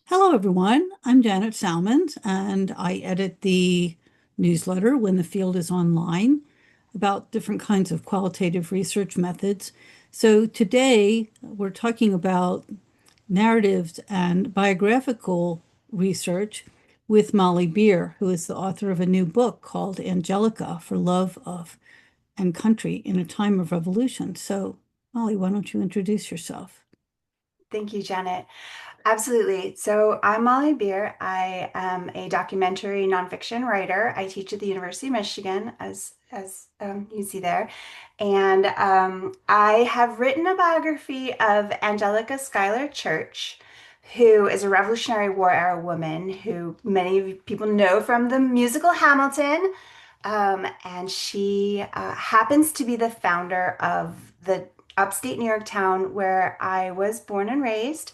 Hello, everyone. I'm Janet Salmons, and I edit the newsletter When the Field is Online about different kinds of qualitative research methods. So today we're talking about narratives and biographical research with Molly Beer, who is the author of a new book called Angelica for Love of and Country in a Time of Revolution. So, Molly, why don't you introduce yourself? Thank you, Janet. Absolutely. So I'm Molly Beer. I am a documentary nonfiction writer. I teach at the University of Michigan, as you see there, and I have written a biography of Angelica Schuyler Church, who is a Revolutionary War era woman who many people know from the musical Hamilton. And she happens to be the founder of the upstate New York town where I was born and raised.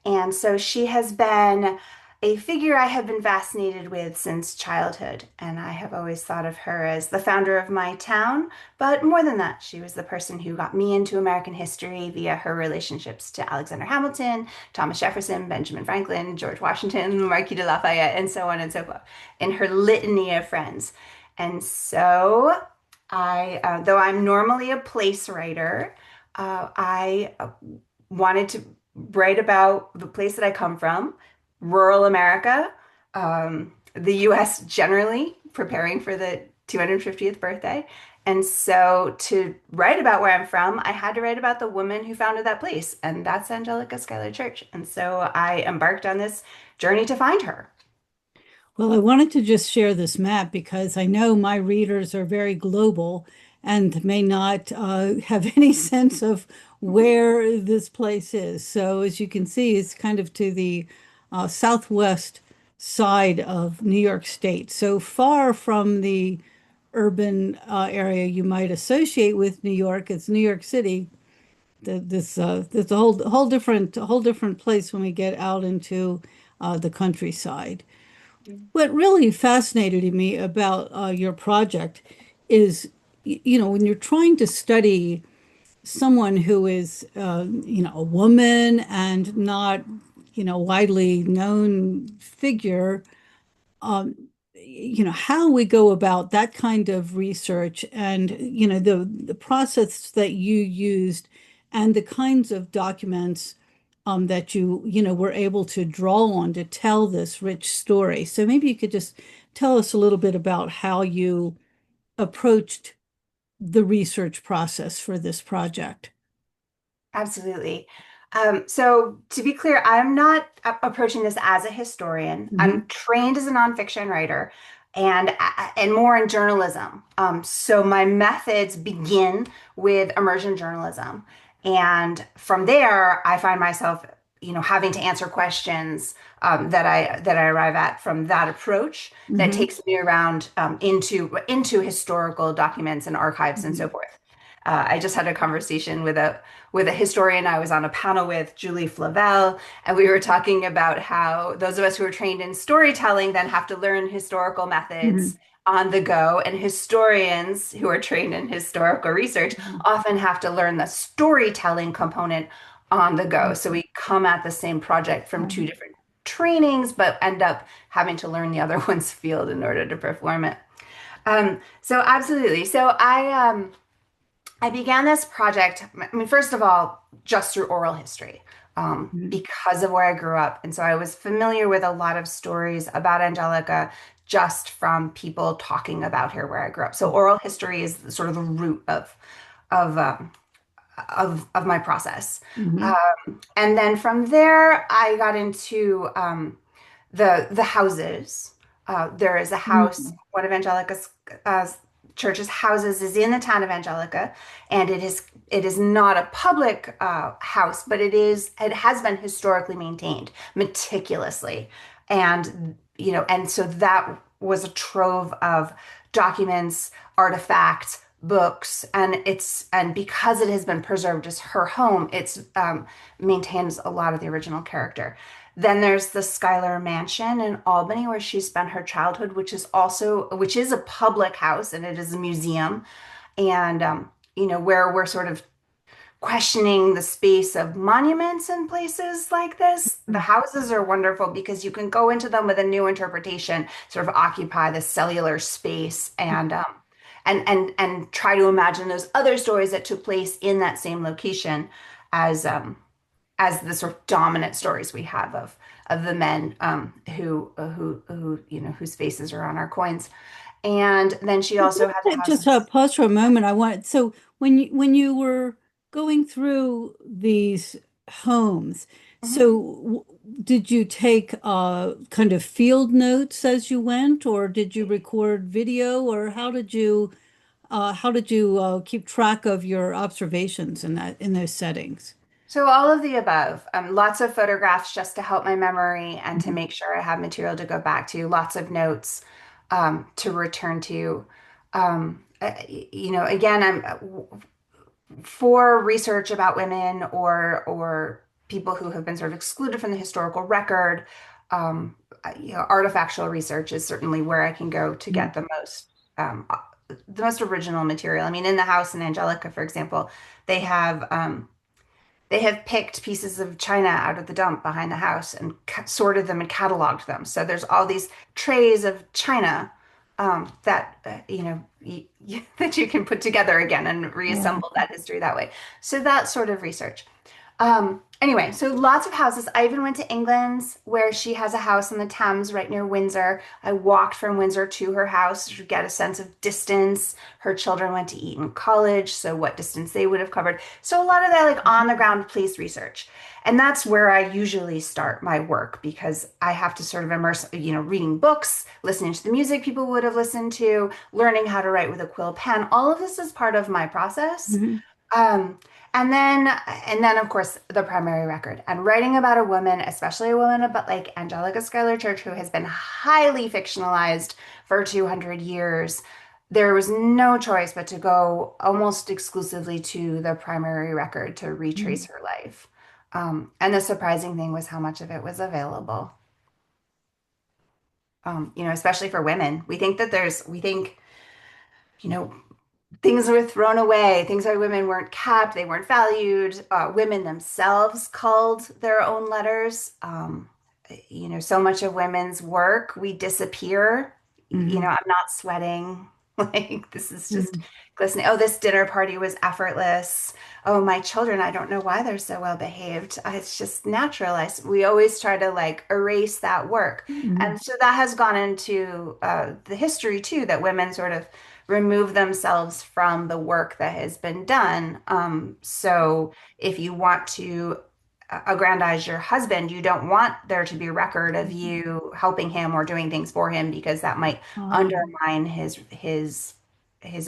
And so she has been a figure I have been fascinated with since childhood. And I have always thought of her as the founder of my town. But more than that, she was the person who got me into American history via her relationships to Alexander Hamilton, Thomas Jefferson, Benjamin Franklin, George Washington, Marquis de Lafayette, and so on and so forth, in her litany of friends. And so though I'm normally a place writer, I wanted to write about the place that I come from, rural America, the US generally, preparing for the 250th birthday. And so to write about where I'm from, I had to write about the woman who founded that place, and that's Angelica Schuyler Church. And so I embarked on this journey to find her. Well, I wanted to just share this map because I know my readers are very global and may not have any sense of where this place is. So, as you can see, it's kind of to the southwest side of New York State, so far from the urban area you might associate with New York. It's New York City. This a whole different place when we get out into the countryside. What really fascinated me about your project is, when you're trying to study someone who is, a woman and not, widely known figure, um, how we go about that kind of research and, the process that you used and the kinds of documents that you were able to draw on to tell this rich story. So maybe you could just tell us a little bit about how you approached the research process for this project. Absolutely. So to be clear, I'm not approaching this as a historian. Hmm. I'm trained as a nonfiction writer and more in journalism. So my methods begin with immersion journalism. And from there, I find myself, having to answer questions that I arrive at from that approach that Hmm. takes me around into historical documents and archives and Hmm. so forth. I just had a conversation with a historian I was on a panel with, Julie Flavel, and we were talking about how those of us who are trained in storytelling then have to learn historical methods Hmm. on the go, and historians who are trained in historical research often have to learn the storytelling component on the go. So we come at the same project from two different trainings, but end up having to learn the other one's field in order to perform it. So absolutely. I began this project, I mean, first of all, just through oral history, because of where I grew up. And so I was familiar with a lot of stories about Angelica just from people talking about her where I grew up. So oral history is sort of the root of of my process. Hmm. And then from there, I got into the houses. There is a house, Hmm. one of Angelica's uh, church's houses is in the town of Angelica, and it is not a public house, but it has been historically maintained meticulously, and so that was a trove of documents, artifacts, books, and because it has been preserved as her home, it's maintains a lot of the original character. Then there's the Schuyler Mansion in Albany, where she spent her childhood, which is a public house and it is a museum, and where we're sort of questioning the space of monuments in places like this. The houses are wonderful because you can go into them with a new interpretation, sort of occupy the cellular space and try to imagine those other stories that took place in that same location as as the sort of dominant stories we have of the men who whose faces are on our coins. And then she also has a house. Just pause for a moment. I want so when you were going through these homes, Mhm. so did you take kind of field notes as you went, or did you record video, or how did you keep track of your observations in those settings? So all of the above. Lots of photographs just to help my memory and to Mhm. make sure I have material to go back to. Lots of notes to return to. Again, for research about women or people who have been sort of excluded from the historical record. Artifactual research is certainly where I can go to get um, the most original material. I mean, in the house in Angelica, for example, they have. They have picked pieces of china out of the dump behind the house and sorted them and cataloged them. So there's all these trays of china that that you can put together again and Wow. reassemble that history that way. So that sort of research. Anyway, so lots of houses. I even went to England's where she has a house on the Thames right near Windsor. I walked from Windsor to her house to get a sense of distance. Her children went to Eton College, so what distance they would have covered. So a lot of that like on the ground police research. And that's where I usually start my work because I have to sort of immerse, reading books, listening to the music people would have listened to, learning how to write with a quill pen. All of this is part of my process. Mhm. Um, and then of course the primary record and writing about a woman, especially a woman about like Angelica Schuyler Church, who has been highly fictionalized for 200 years. There was no choice but to go almost exclusively to the primary record to retrace Mhm. her life. And the surprising thing was how much of it was available. Especially for women. We think, you know, things were thrown away. Things by women weren't kept. They weren't valued. Women themselves called their own letters. So much of women's work, we disappear. Mhm. I'm not sweating. Like, this is just Mhm. glistening. Oh, this dinner party was effortless. Oh, my children, I don't know why they're so well behaved. It's just natural. We always try to like erase that work. Mhm. And so that has gone into the history too, that women sort of remove themselves from the work that has been done. So if you want to aggrandize your husband, you don't want there to be a record of Mhm. you helping him or doing things for him because that might Ah. undermine his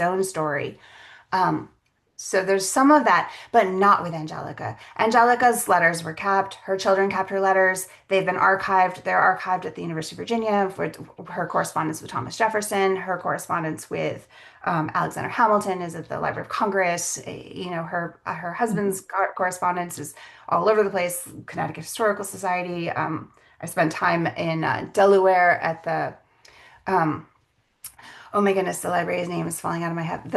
own story. Um, so there's some of that, but not with Angelica. Angelica's letters were kept. Her children kept her letters. They've been archived. They're archived at the University of Virginia for her correspondence with Thomas Jefferson. Her correspondence with Alexander Hamilton is at the Library of Congress. Her husband's correspondence is all over the place. Connecticut Historical Society. I spent time in Delaware at the um, oh my goodness, the library's name is falling out of my head.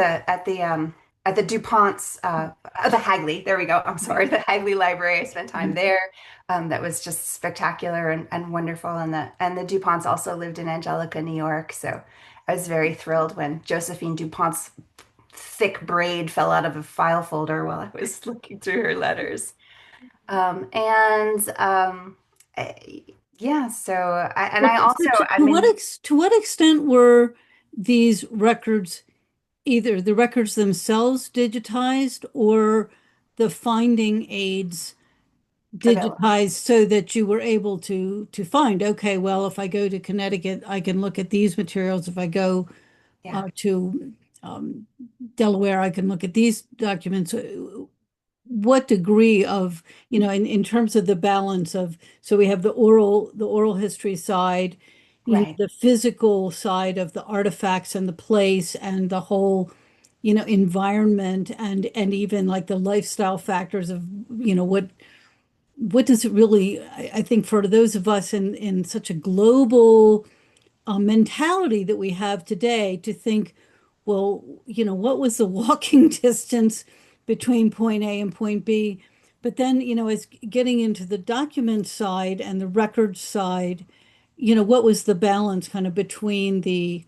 At the DuPont's the Hagley. There we go. I'm sorry, the Hagley Library. I spent time Mhm. there. That was just spectacular and wonderful. And the DuPonts also lived in Angelica, New York. So I was very thrilled when Josephine DuPont's thick braid fell out of a file folder while I was looking through her letters. And I- yeah, so I also So I'm in to what extent were these records either the records themselves digitized or the finding aids available. digitized so that you were able to find, okay, well, if I go to Connecticut, I can look at these materials. If I go Yeah, to um, Delaware, I can look at these documents. What degree of, in terms of the balance of, so we have the oral history side, right. the physical side of the artifacts and the place and the whole, environment and even like the lifestyle factors of, what does it really, I think for those of us in such a global mentality that we have today to think, well, what was the walking distance between point A and point B. But then, as getting into the document side and the record side, what was the balance kind of between the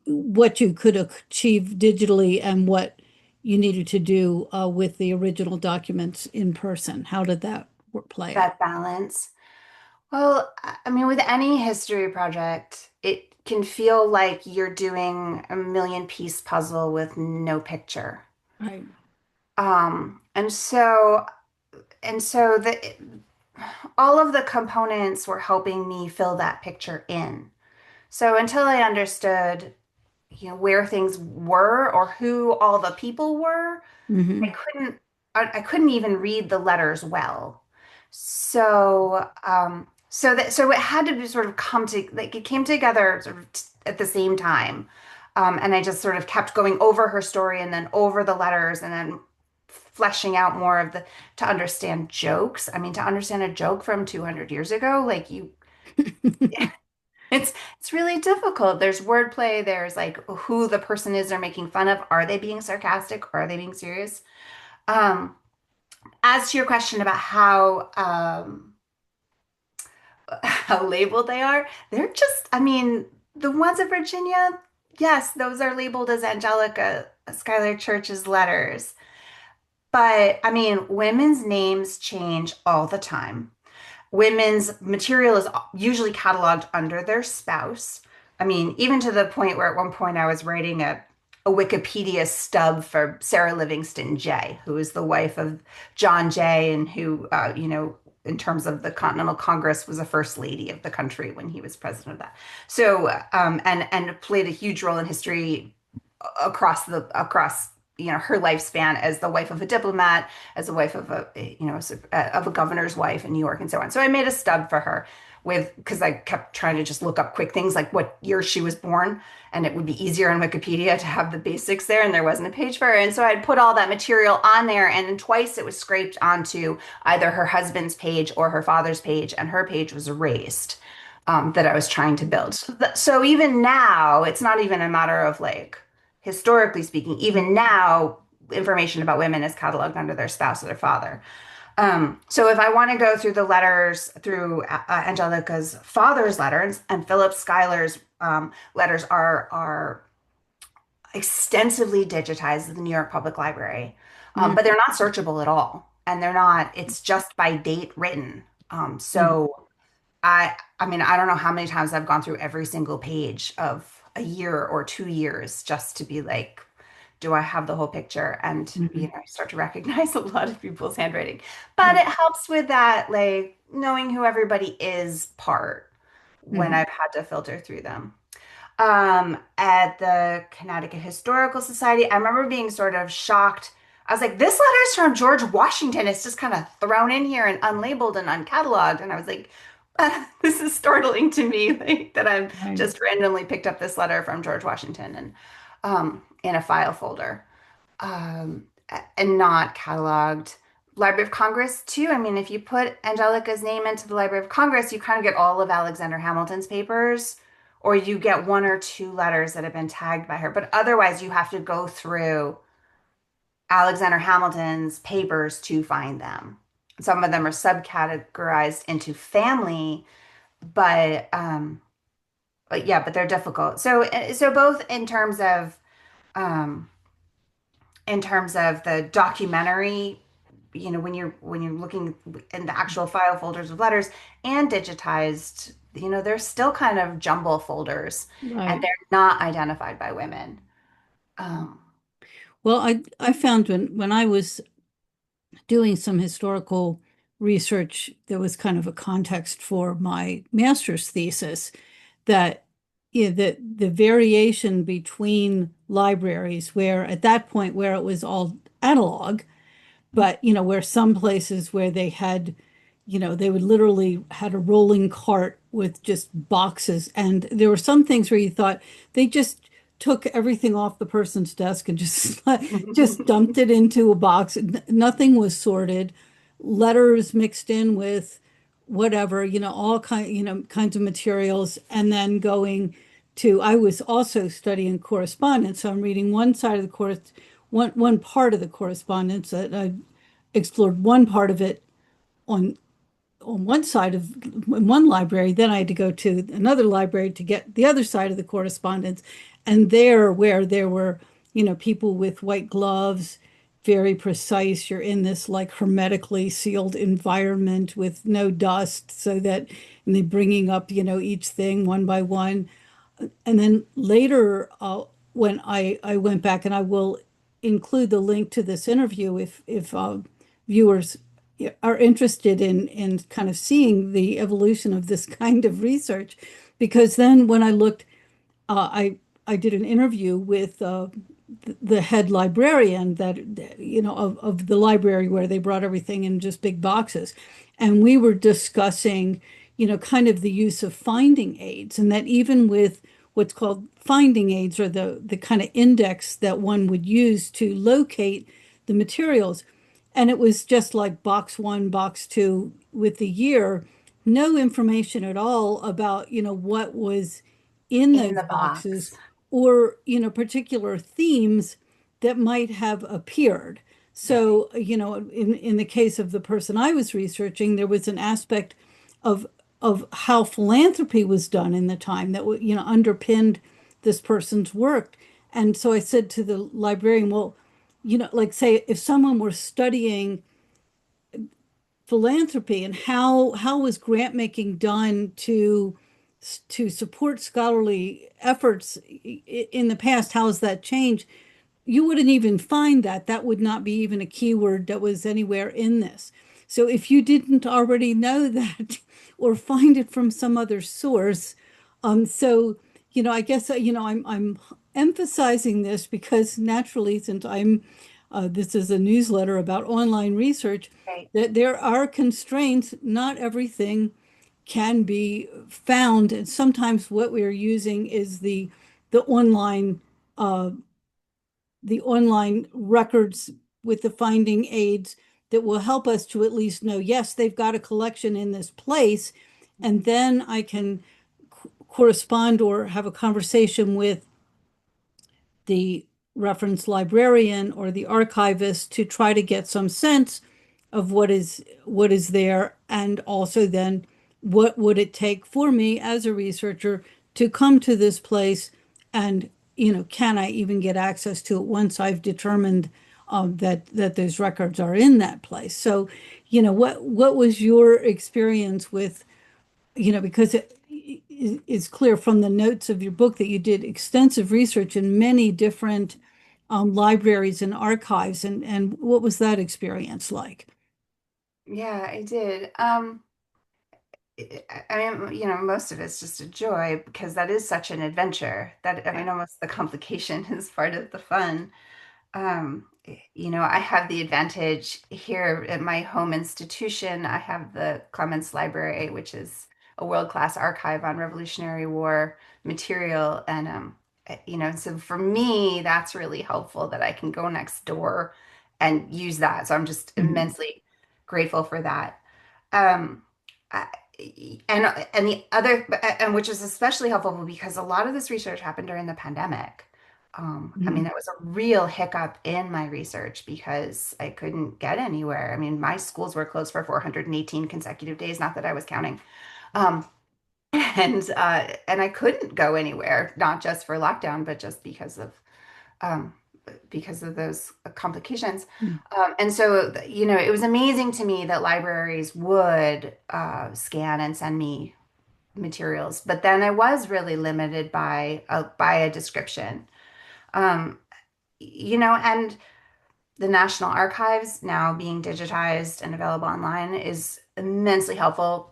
what you could achieve digitally and what you needed to do with the original documents in person? How did that play out? That balance. Well, I mean, with any history project, it can feel like you're doing a million piece puzzle with no picture. Right. And so all of the components were helping me fill that picture in. So until I understood, where things were or who all the people were, I Hmm. couldn't I couldn't even read the letters well. So it had to be sort of come to like it came together sort of at the same time. And I just sort of kept going over her story and then over the letters and then fleshing out more of the to understand jokes. I mean, to understand a joke from 200 years ago, like you it's really difficult. There's wordplay, there's like who the person is they're making fun of. Are they being sarcastic? Are they being serious? Um, as to your question about how labeled they are, they're just, I mean, the ones of Virginia, yes, those are labeled as Angelica Schuyler Church's letters. But I mean, women's names change all the time. Women's material is usually cataloged under their spouse. I mean, even to the point where at one point I was writing a Wikipedia stub for Sarah Livingston Jay, who is the wife of John Jay and who, in terms of the Continental Congress, was a first lady of the country when he was president of that. So, and played a huge role in history across her lifespan as the wife of a diplomat, as the wife of a governor's wife in New York, and so on. So I made a stub for her with because I kept trying to just look up quick things like what year she was born, and it would be easier on Wikipedia to have the basics there, and there wasn't a page for her. And so I'd put all that material on there, and then twice it was scraped onto either her husband's page or her father's page, and her page was erased. That I was trying to build. So even now, it's not even a matter of like historically speaking, even now, information about women is cataloged under their spouse or their father. So if I want to go through the letters through Angelica's father's letters and Philip Schuyler's letters are extensively digitized at the New York Public Library, but they're not searchable at all, and they're not. It's just by date written. Hmm. So I mean, I don't know how many times I've gone through every single page of a year or 2 years just to be like, do I have the whole picture? And Hmm. I start to recognize a lot of people's handwriting. But it helps with that, like knowing who everybody is part when Right. I've had to filter through them. At the Connecticut Historical Society, I remember being sort of shocked. I was like, this letter is from George Washington. It's just kind of thrown in here and unlabeled and uncatalogued. And I was like, this is startling to me, like that I've Right. just randomly picked up this letter from George Washington and in a file folder and not cataloged. Library of Congress, too. I mean, if you put Angelica's name into the Library of Congress, you kind of get all of Alexander Hamilton's papers, or you get one or two letters that have been tagged by her. But otherwise, you have to go through Alexander Hamilton's papers to find them. Some of them are subcategorized into family, but yeah, but they're difficult. So both um, in terms of the documentary, when you're looking in the actual file folders of letters and digitized, they're still kind of jumble folders and Right. they're not identified by women. Um, Well, I found when I was doing some historical research, there was kind of a context for my master's thesis that the variation between libraries, where at that point where it was all analog, but where some places where they had, they would literally had a rolling cart with just boxes, and there were some things where you thought they just took everything off the person's desk and just just dumped it into a box. Nothing was sorted, letters mixed in with whatever, all kinds of materials, and then going to, I was also studying correspondence, so I'm reading one side of the course one part of the correspondence that I explored one part of it on one side of one library. Then I had to go to another library to get the other side of the correspondence. And there, where there were, people with white gloves, very precise, you're in this like hermetically sealed environment with no dust, so that, and they're bringing up, each thing one by one. And then later, when I went back, and I will include the link to this interview if viewers are interested in kind of seeing the evolution of this kind of research, because then when I looked, I did an interview with the head librarian that of the library where they brought everything in just big boxes, and we were discussing kind of the use of finding aids, and that even with what's called finding aids, or the kind of index that one would use to locate the materials, and it was just like box one, box two with the year, no information at all about what was in In those the boxes, box. or particular themes that might have appeared. Right. So in the case of the person I was researching, there was an aspect of how philanthropy was done in the time that underpinned this person's work. And so I said to the librarian, well, like, say if someone were studying philanthropy, and how was grant making done to support scholarly efforts in the past, how has that changed? You wouldn't even find that would not be even a keyword that was anywhere in this. So if you didn't already know that or find it from some other source, so I guess I'm emphasizing this because naturally, since I'm this is a newsletter about online research, Right. that there are constraints. Not everything can be found, and sometimes what we're using is the online uh, the online records with the finding aids that will help us to at least know, yes, they've got a collection in this place, and Mhm. then I can correspond or have a conversation with the reference librarian or the archivist to try to get some sense of what is there, and also then what would it take for me as a researcher to come to this place, and can I even get access to it once I've determined that those records are in that place. So what was your experience with, because it's clear from the notes of your book that you did extensive research in many different libraries and archives, and what was that experience like? Yeah, I did. I mean, most of it's just a joy because that is such an adventure. That I Yeah. mean, almost the complication is part of the fun. I have the advantage here at my home institution. I have the Clements Library, which is a world-class archive on Revolutionary War material. And, so for me, that's really helpful that I can go next door and use that. So I'm just Mhm. immensely grateful for that. Um, I, and the other, and which is especially helpful because a lot of this research happened during the pandemic. I mean, Mhm. that was a real hiccup in my research because I couldn't get anywhere. I mean, my schools were closed for 418 consecutive days, not that I was counting. Um, and I couldn't go anywhere, not just for lockdown, but just um, because of those complications. Mhm. And so, it was amazing to me that libraries would scan and send me materials, but then I was really limited by a description. Um, and the National Archives now being digitized and available online is immensely helpful.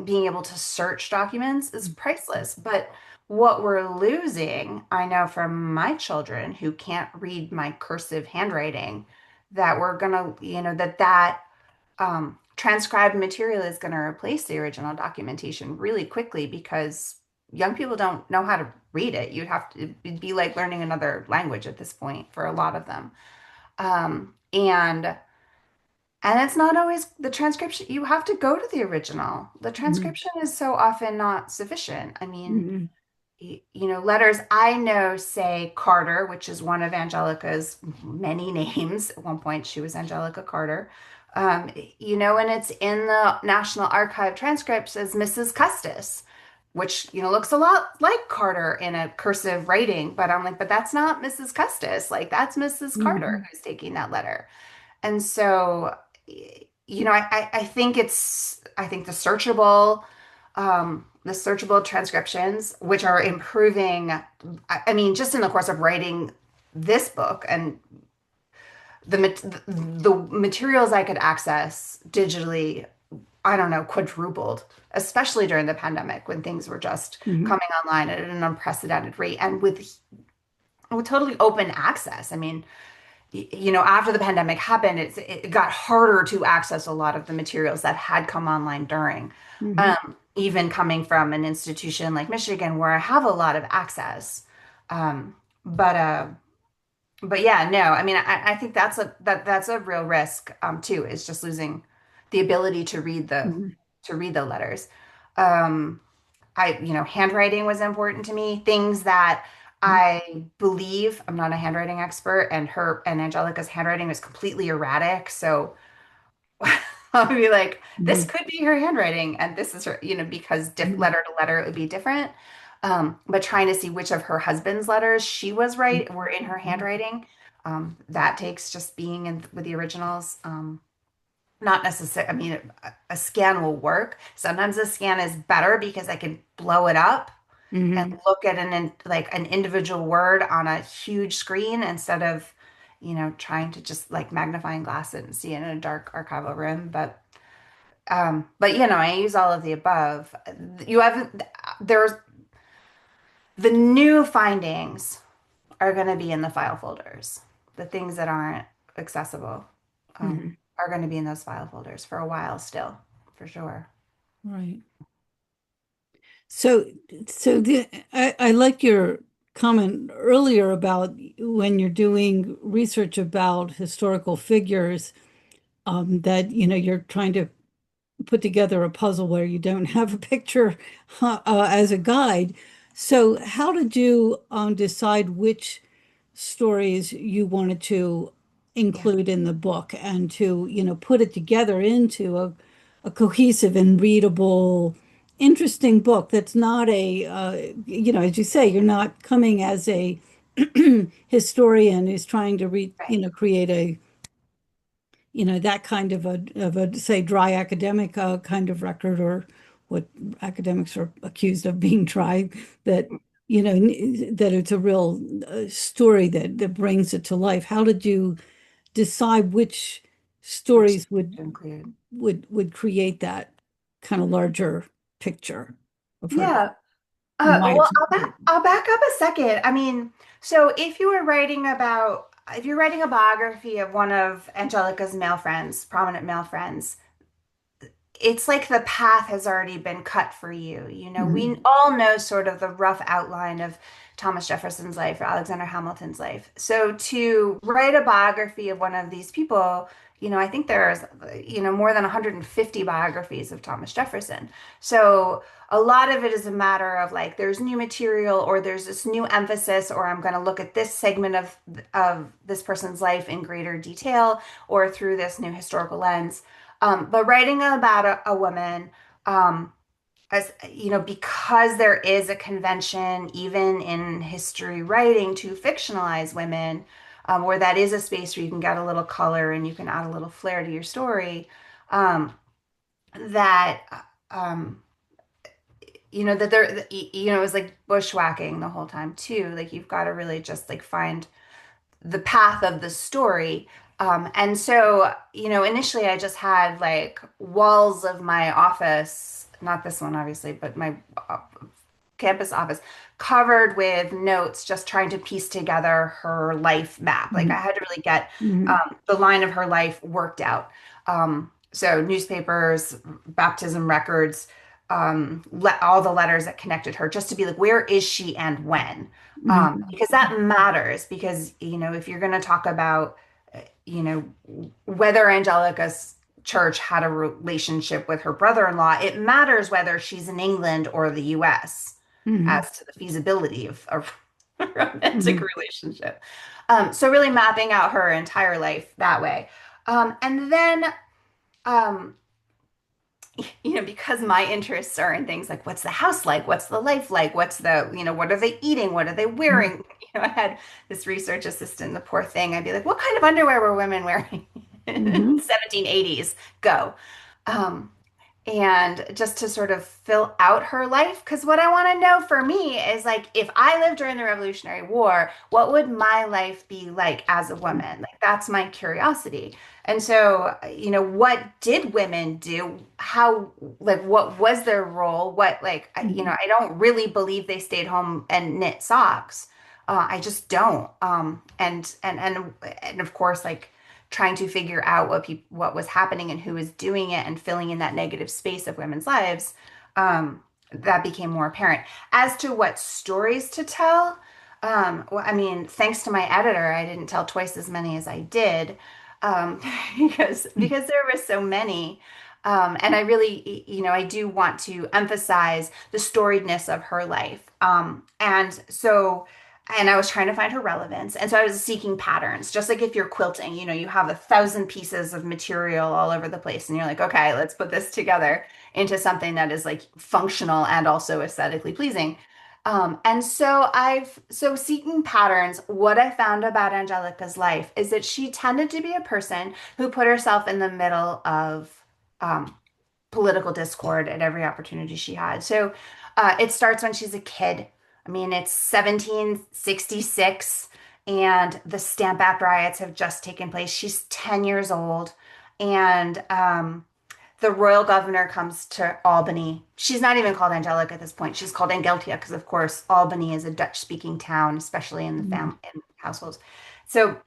Being able to search documents is priceless. But what we're losing, I know from my children who can't read my cursive handwriting, that we're gonna, that transcribed material is going to replace the original documentation really quickly because young people don't know how to read it. You'd have to it'd be like learning another language at this point for a lot of them. And it's not always the transcription. You have to go to the original. The Mhm. transcription is so often not sufficient. I mean, Mhm. letters I know say Carter, which is one of Angelica's many names. At one point, she was Angelica Carter. And it's in the National Archive transcripts as Mrs. Custis, which, looks a lot like Carter in a cursive writing. But I'm like, but that's not Mrs. Custis. Like, that's Mrs. Carter Mhm. who's taking that letter. And so, I think the searchable transcriptions, which are improving. I mean, just in the course of writing this book and the materials I could access digitally, I don't know, quadrupled, especially during the pandemic when things were just Mhm. coming online at an unprecedented rate and with totally open access. I mean, after the pandemic happened, it got harder to access a lot of the materials that had come online during. Mhm. Even coming from an institution like Michigan, where I have a lot of access. Um, but uh, but yeah, no, I mean, I think that's a real risk too, is just losing the ability Mhm. to read the letters. Um, handwriting was important to me. Things that I believe, I'm not a handwriting expert, and Angelica's handwriting is completely erratic. So I'll be like, this Mhm. could be her handwriting, and this is her, because Mhm. letter to letter it would be different. But trying to see which of her husband's letters she was right were in her Mhm. handwriting, that takes just being in with the originals. Not necessarily, I mean, a scan will work. Sometimes a scan is better because I can blow it up and Mhm. look at like an individual word on a huge screen instead of, trying to just like magnifying glass it and see it in a dark archival room. But I use all of the above. You have there's the new findings are going to be in the file folders. The things that aren't accessible Mhm. are going to be in those file folders for a while still, for sure. Right. So, I like your comment earlier about when you're doing research about historical figures, that you're trying to put together a puzzle where you don't have a picture as a guide. So, how did you decide which stories you wanted to Yeah, include in the book and to, put it together into a cohesive and readable, interesting book that's not as you say, you're not coming as a historian who's trying to right. create a that kind of a say dry academic kind of record, or what academics are accused of being dry, that that it's a real story that brings it to life. How did you decide which Which stories would to include. would create that kind of larger picture of her Yeah. life? Well, I'll back up a second. I mean, so if you're writing a biography of one of Angelica's male friends, prominent male friends, it's like the path has already been cut for you. We Mhm. all know sort of the rough outline of Thomas Jefferson's life or Alexander Hamilton's life. So to write a biography of one of these people, I think there's, more than 150 biographies of Thomas Jefferson. So a lot of it is a matter of like there's new material or there's this new emphasis or I'm going to look at this segment of this person's life in greater detail or through this new historical lens. But writing about a woman, as because there is a convention, even in history writing, to fictionalize women, where that is a space where you can get a little color and you can add a little flair to your story. Um, that um, that it was like bushwhacking the whole time too. Like you've got to really just like find the path of the story. And so, initially I just had like walls of my office, not this one obviously, but my uh, campus office covered with notes, just trying to piece together her life map. Like I Mhm. had to really get Mhm. the line of her life worked out. So newspapers, baptism records, all the letters that connected her, just to be like, where is she and when? Mhm. Because that matters. Because if you're going to talk about, you know, whether Angelica's church had a relationship with her brother-in-law, it matters whether she's in England or the US. Mhm. as to the feasibility of a romantic Mhm. relationship. So really mapping out her entire life that way. And then um, because my interests are in things like what's the house like? What's the life like? What are they eating? What are they Mhm. wearing? I had this research assistant, the poor thing. I'd be like, what kind of underwear were women wearing in the Mhm. 1780s? Go. Um, and just to sort of fill out her life. Because what I want to know for me is like, if I lived during the Revolutionary War, what would my life be like as a woman? Like, that's my curiosity. And so, what did women do? How, like, what was their role? Mhm. I don't really believe they stayed home and knit socks. I just don't. And of course, like, trying to figure out what was happening and who was doing it and filling in that negative space of women's lives, that became more apparent. As to what stories to tell, well, I mean, thanks to my editor, I didn't tell twice as many as I did, um, because there were so many. And I really, I do want to emphasize the storiedness of her life. And I was trying to find her relevance. And so I was seeking patterns, just like if you're quilting, you have 1,000 pieces of material all over the place, and you're like, okay, let's put this together into something that is like functional and also aesthetically pleasing. So seeking patterns, what I found about Angelica's life is that she tended to be a person who put herself in the middle of um, political discord at every opportunity she had. So it starts when she's a kid. I mean, it's 1766, and the Stamp Act riots have just taken place. She's 10 years old, and the royal governor comes to Albany. She's not even called Angelica at this point. She's called Angeltia because, of course, Albany is a Dutch-speaking town, especially in the Mhm. in households. So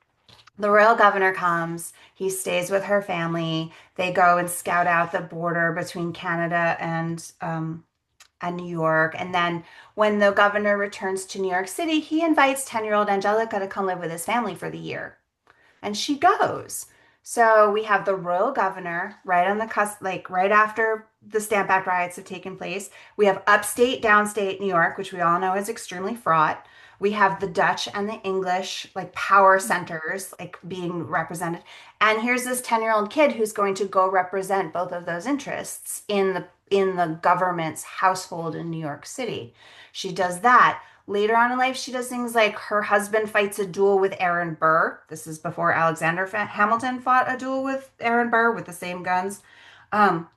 the royal governor comes, he stays with her family. They go and scout out the border between Canada and New York. And then when the governor returns to New York City, he invites 10-year-old Angelica to come live with his family for the year, and she goes. So we have the royal governor right on the cusp, like right after the Stamp Act riots have taken place. We have upstate, downstate New York, which we all know is extremely fraught. We have the Dutch and the English, like power centers, like being represented. And here's this 10-year-old kid who's going to go represent both of those interests in the government's household in New York City. She does that. Later on in life, she does things like her husband fights a duel with Aaron Burr. This is before Alexander Hamilton fought a duel with Aaron Burr with the same guns. Um,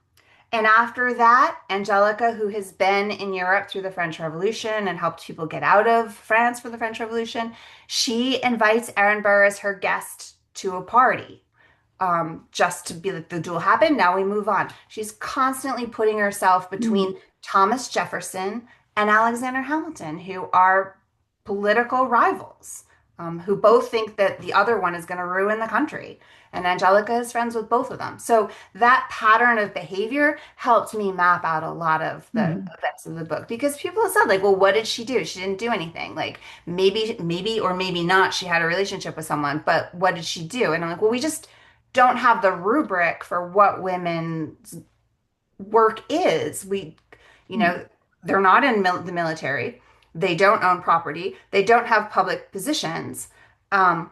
and after that, Angelica, who has been in Europe through the French Revolution and helped people get out of France for the French Revolution, she invites Aaron Burr as her guest to a party, just to be like, the duel happened. Now we move on. She's constantly putting herself Mhm. between Thomas Jefferson and Alexander Hamilton, who are political rivals, who both think that the other one is going to ruin the country. And Angelica is friends with both of them. So that pattern of behavior helped me map out a lot of the Mhm. events of the book, because people have said, like, well, what did she do? She didn't do anything. Like, maybe, or maybe not, she had a relationship with someone, but what did she do? And I'm like, well, we just don't have the rubric for what women's work is. You Mhm. know, they're not in the military. They don't own property. They don't have public positions. Um,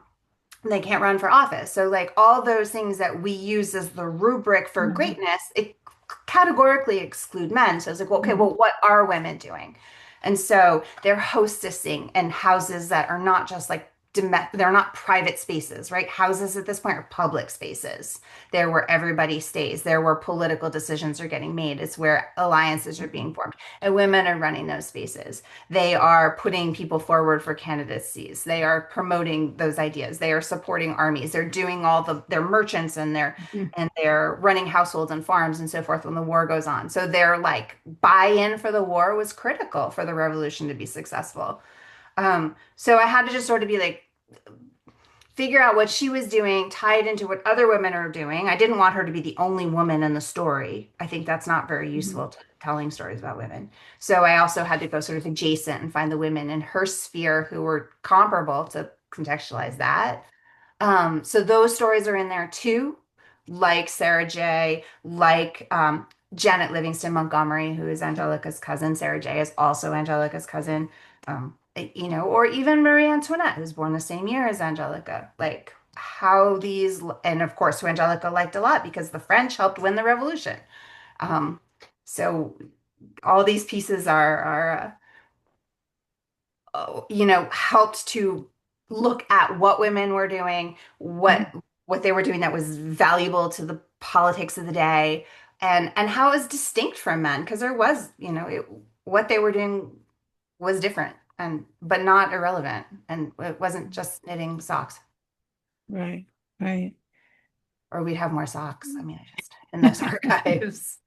they can't run for office. So, like, all those things that we use as the rubric for Mhm. greatness, it categorically exclude men. So it's like, well, okay, Mhm. well, what are women doing? And so they're hostessing in houses that are not just like they're not private spaces, right? Houses at this point are public spaces. They're where everybody stays. They're where political decisions are getting made. It's where alliances are being formed. And women are running those spaces. They are putting people forward for candidacies. They are promoting those ideas. They are supporting armies. They're doing they're merchants, Mhm. and they're running households and farms and so forth when the war goes on. So their like buy-in for the war was critical for the revolution to be successful. So I had to just sort of be like, figure out what she was doing, tie it into what other women are doing. I didn't want her to be the only woman in the story. I think that's not very Mhm. useful to telling stories about women. So I also had to go sort of adjacent and find the women in her sphere who were comparable to contextualize that. So those stories are in there too, like Sarah J, like Janet Livingston Montgomery, who is Angelica's cousin. Sarah J is also Angelica's cousin. Or even Marie Antoinette, who's born the same year as Angelica. Like how these, and of course, who Angelica liked a lot because the French helped win the revolution. Um, so all these pieces helped to look at what women were doing, what they were doing that was valuable to the politics of the day, and how it was distinct from men because there was, what they were doing was different and but not irrelevant, and it wasn't just knitting socks, Right, right. or we'd have more socks. I mean, I just in those archives.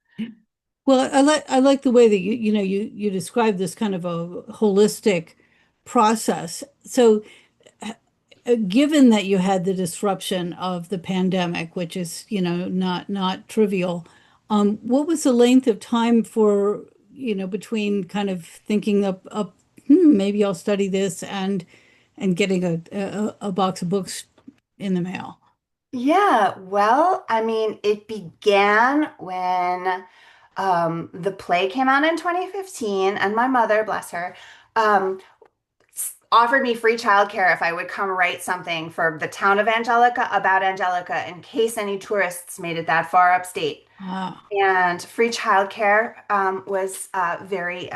Well, I like the way that you describe this kind of a holistic process. So, given that you had the disruption of the pandemic, which is, not trivial, what was the length of time for, between kind of thinking up, maybe I'll study this and getting a box of books in the mail? Yeah, well, I mean, it began when the play came out in 2015, and my mother, bless her, um, offered me free childcare if I would come write something for the town of Angelica about Angelica in case any tourists made it that far upstate. Ah, And free childcare was very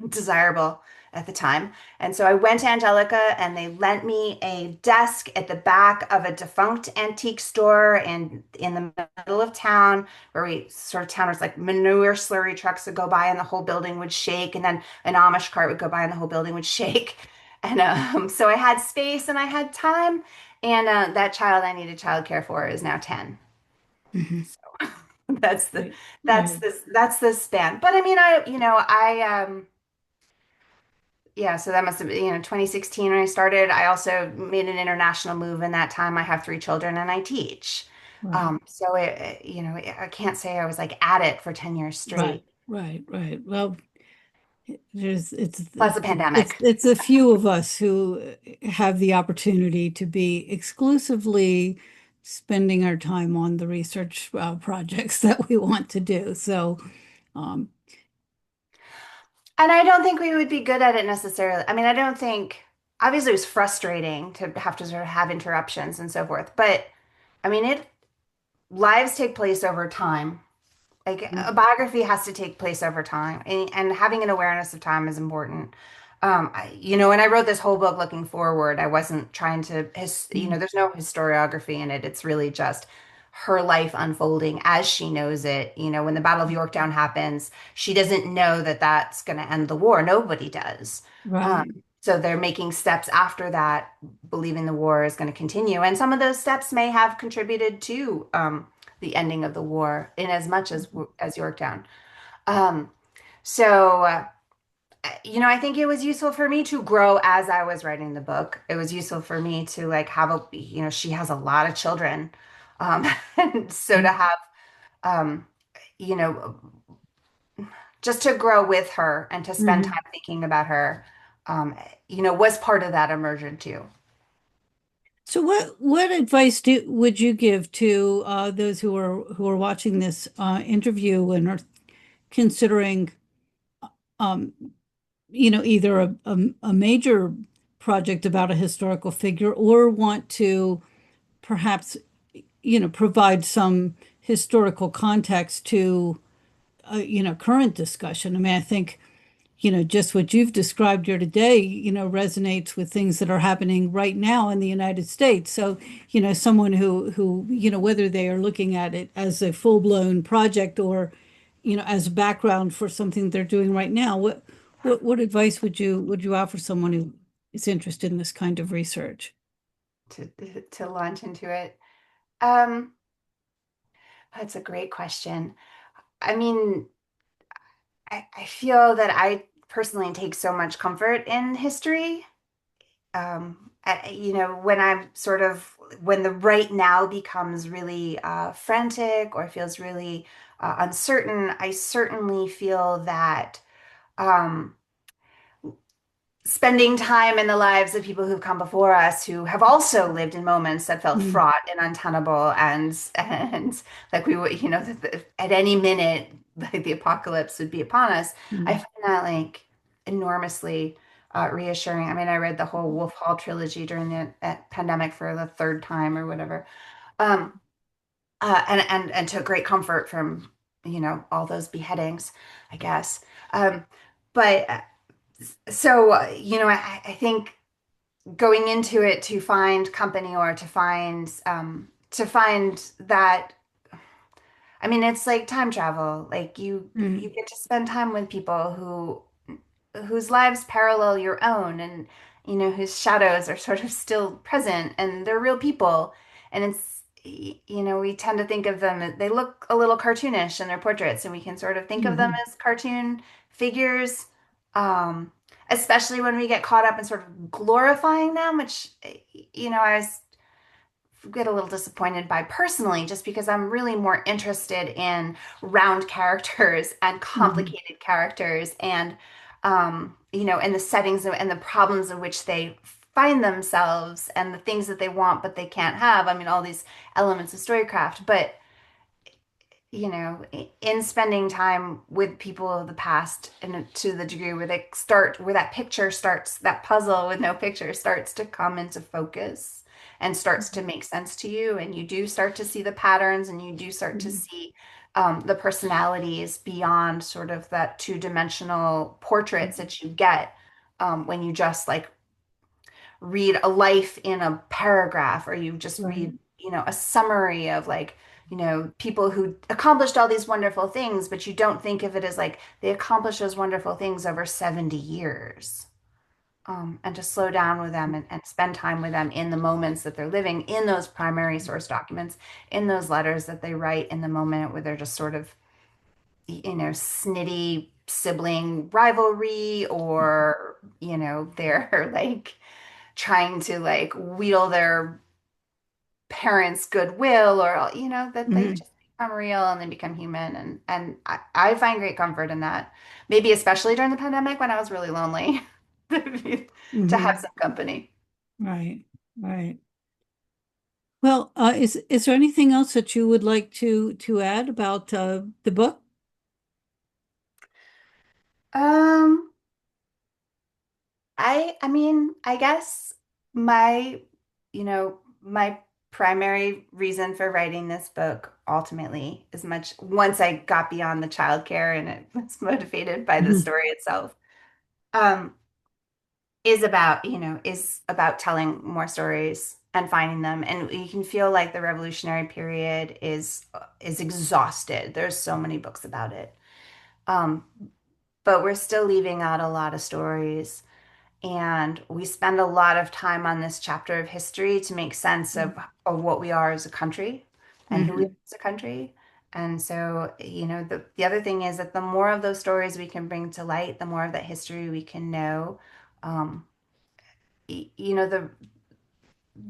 desirable at the time. And so I went to Angelica and they lent me a desk at the back of a defunct antique store in the middle of town where we sort of town was like manure slurry trucks would go by and the whole building would shake. And then an Amish cart would go by and the whole building would shake. And so I had space and I had time. And that child I needed childcare for is now 10. mhm. That's the Right, that's right. that's the span. But I mean, I yeah, so that must have been, 2016 when I started. I also made an international move in that time. I have three children and I teach. Right. So I can't say I was like at it for 10 years Right, straight, right, right. Well, there's plus a pandemic. it's a few of us who have the opportunity to be exclusively spending our time on the research projects that we want to do. So, um, And I don't think we would be good at it necessarily. I mean, I don't think, obviously, it was frustrating to have to sort of have interruptions and so forth. But I mean, lives take place over time. Like a biography has to take place over time, and having an awareness of time is important. When I wrote this whole book looking forward, I wasn't trying to, there's no historiography in it. It's really just her life unfolding as she knows it. When the Battle of Yorktown happens, she doesn't know that that's going to end the war. Nobody does. Um, right. so they're making steps after that, believing the war is going to continue. And some of those steps may have contributed to the ending of the war in as much as Yorktown. Um, so I think it was useful for me to grow as I was writing the book. It was useful for me to like she has a lot of children. And so to have, um, you know, just to grow with her and to spend Mhm. time thinking about her, was part of that immersion too. So what advice would you give to those who are watching this interview and are considering um, either a major project about a historical figure or want to perhaps, provide some historical context to, current discussion. I mean, I think, just what you've described here today, resonates with things that are happening right now in the United States. So, someone who, whether they are looking at it as a full-blown project or, as a background for something they're doing right now, what advice would you offer someone who is interested in this kind of research? to to launch into it. Um, that's a great question. I mean, I feel that I personally take so much comfort in history. When when the right now becomes really frantic or feels really uncertain, I certainly feel that um, spending time in the lives of people who've come before us who have also lived in moments that felt Mm, fraught and untenable and like we would, at any minute like the apocalypse would be upon us, I Mhm. find that like enormously reassuring. I mean, I read the whole Wolf Hall trilogy during the pandemic for the third time or whatever. Um, and took great comfort from, all those beheadings, I guess. But so, I think going into it to find company or to find that, I mean, it's like time travel. Like you Mhm. get to spend time with people whose lives parallel your own, and whose shadows are sort of still present, and they're real people. And we tend to think of them, they look a little cartoonish in their portraits, and we can sort of think of them Mhm. as cartoon figures, um, especially when we get caught up in sort of glorifying them, which I was get a little disappointed by personally, just because I'm really more interested in round characters and Mhm. complicated characters, and and the settings and the problems in which they find themselves, and the things that they want but they can't have. I mean, all these elements of storycraft. But in spending time with people of the past, and to the degree where that picture starts, that puzzle with no picture starts to come into focus and starts to make sense to you, and you do start to see the patterns, and you do start to Mhm. see the personalities beyond sort of that two-dimensional portraits that you get when you just like read a life in a paragraph, or you just Right. read, a summary of like, people who accomplished all these wonderful things, but you don't think of it as like they accomplished those wonderful things over 70 years. And to slow down with them, and spend time with them in the moments that they're living, in those primary source documents, in those letters that they write in the moment where they're just sort of, snitty sibling rivalry, or, they're like trying to like wheedle their parents' goodwill, or that they Mhm. just become real and they become human, and I find great comfort in that. Maybe especially during the pandemic when I was really lonely, to have Mhm. some company. Right. Right. Well, is there anything else that you would like to add about the book? Um, I mean, I guess my primary reason for writing this book ultimately, as much once I got beyond the childcare and it was motivated by the Mhm. story itself, um, is about telling more stories and finding them. And you can feel like the revolutionary period is exhausted. There's so many books about it. Um, but we're still leaving out a lot of stories. And we spend a lot of time on this chapter of history to make sense of what we are as a country and who we are Mhm. as a country. And so, the other thing is that the more of those stories we can bring to light, the more of that history we can know. Um, the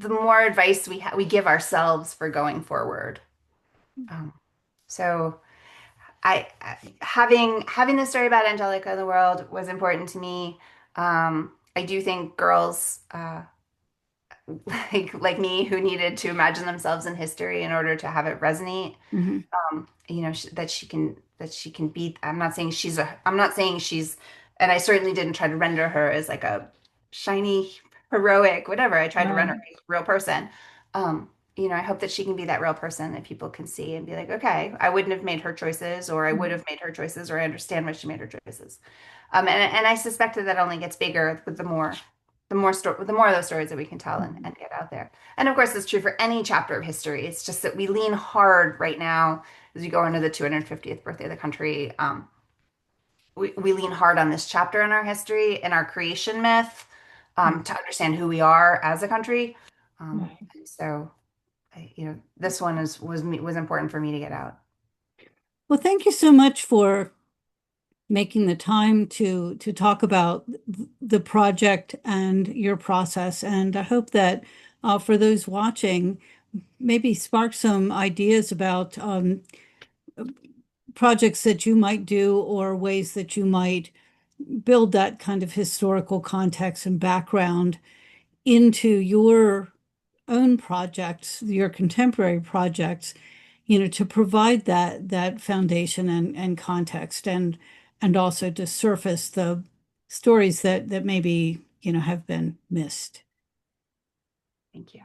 more advice we give ourselves for going forward. Um, so having this story about Angelica in the world was important to me. I do think girls like me, who needed to imagine themselves in history in order to have it resonate, Mhm. that she can be. I'm not saying she's, and I certainly didn't try to render her as like a shiny heroic whatever. I tried to render Right. her as a real person. I hope that she can be that real person that people can see and be like, okay, I wouldn't have made her choices, or I would Mhm. have made her choices, or I understand why she made her choices. And I suspect that only gets bigger with the more of those stories that we can tell, and, Mhm. and get out there. And of course, it's true for any chapter of history. It's just that we lean hard right now as we go into the 250th birthday of the country. We lean hard on this chapter in our history and our creation myth, to understand who we are as a country. Right. And so, this one was important for me to get out. Well, thank you so much for making the time to talk about the project and your process. And I hope that for those watching, maybe spark some ideas about projects that you might do or ways that you might build that kind of historical context and background into your own projects, your contemporary projects, to provide that foundation and context and also to surface the stories that maybe, have been missed. Thank you.